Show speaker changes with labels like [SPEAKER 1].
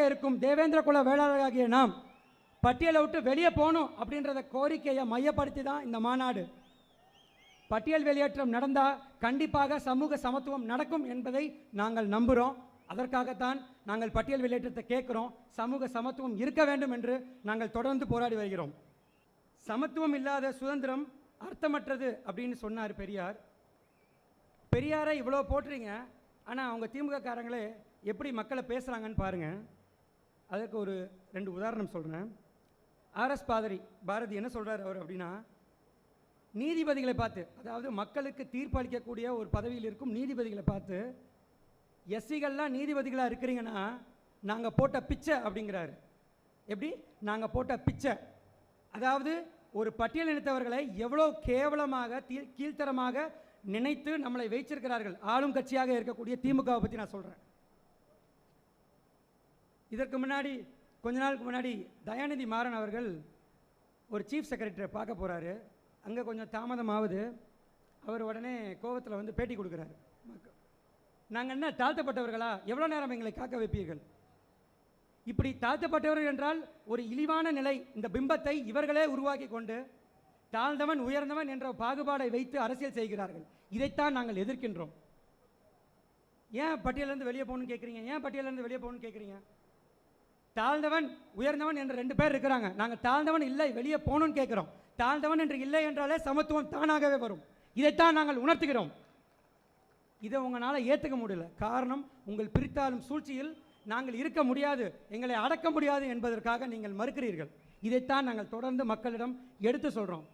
[SPEAKER 1] இருக்கும் தேவேந்திர குல வேளாளராகிய நாம் பட்டியலை விட்டு வெளியே போகணும் அப்படின்றத கோரிக்கையை மையப்படுத்தி தான் இந்த மாநாடு. பட்டியல் வெளியேற்றம் நடந்தால் கண்டிப்பாக சமூக சமத்துவம் நடக்கும் என்பதை நாங்கள் நம்புகிறோம். அதற்காகத்தான் நாங்கள் பட்டியல் வெளியேற்றத்தை கேட்குறோம். சமூக சமத்துவம் இருக்க வேண்டும் என்று நாங்கள் தொடர்ந்து போராடி வருகிறோம். சமத்துவம் இல்லாத சுதந்திரம் அர்த்தமற்றது அப்படின்னு சொன்னார் பெரியார். பெரியாரை இவ்வளோ போட்டுறீங்க, ஆனால் அவங்க திமுக காரங்களே எப்படி மக்களை பேசுகிறாங்கன்னு பாருங்கள். அதற்கு ஒரு 2 உதாரணம் சொல்கிறேன். ஆர்எஸ் பாரதி என்ன சொல்கிறார் அவர் அப்படின்னா, நீதிபதிகளை பார்த்து, அதாவது மக்களுக்கு தீர்ப்பளிக்கக்கூடிய ஒரு பதவியில் இருக்கும் நீதிபதிகளை பார்த்து, எஸ்சிகள்லாம் நீதிபதிகளாக இருக்கிறீங்கன்னா நாங்கள் போட்ட பிச்சை அப்படிங்கிறாரு. எப்படி? நாங்கள் போட்ட பிச்சை. அதாவது ஒரு பட்டியல் இனத்தவர்களை எவ்வளோ கேவலமாக கீழ்த்தரமாக நினைத்து நம்மளை வைச்சிருக்கிறார்கள். ஆளும் கட்சியாக இருக்கக்கூடிய திமுகவை பற்றி நான் சொல்கிறேன். இதற்கு முன்னாடி கொஞ்ச நாளுக்கு முன்னாடி தயாநிதி மாறன் அவர்கள் ஒரு சீஃப் செக்ரட்டரியை பார்க்க போகிறாரு. அங்கே கொஞ்சம் தாமதமாகுது. அவர் உடனே கோபத்தில் வந்து பேட்டி கொடுக்குறாரு. நாங்கள் என்ன தாழ்த்தப்பட்டவர்களா? எவ்வளோ நேரம் எங்களை காக்க வைப்பீர்கள்? இப்படி தாழ்த்தப்பட்டவர்கள் என்றால் ஒரு இழிவான நிலை, இந்த பிம்பத்தை இவர்களே உருவாக்கி கொண்டு தாழ்ந்தவன் உயர்ந்தவன் என்ற பாகுபாடை வைத்து அரசியல் செய்கிறார்கள். இதைத்தான் நாங்கள் எதிர்க்கின்றோம். ஏன் பட்டியலிருந்து வெளியே போகணும்னு கேட்குறீங்க? ஏன் பட்டியலிருந்து வெளியே போகணும்னு கேட்குறீங்க? தாழ்ந்தவன் உயர்ந்தவன் என்ற 2 பேர் இருக்கிறாங்க. நாங்கள் தாழ்ந்தவன் இல்லை, வெளியே போகணும்னு கேட்குறோம். தாழ்ந்தவன் என்று இல்லை என்றாலே சமத்துவம் தானாகவே வரும். இதைத்தான் நாங்கள் உணர்த்துகிறோம். இதை உங்களால் ஏற்றுக்க முடியல. காரணம், உங்கள் பிரித்தாளும் சூழ்ச்சியில் நாங்கள் இருக்க முடியாது, எங்களை அடக்க முடியாது என்பதற்காக நீங்கள் மறுக்கிறீர்கள். இதைத்தான் நாங்கள் தொடர்ந்து மக்களிடம் எடுத்து சொல்கிறோம்.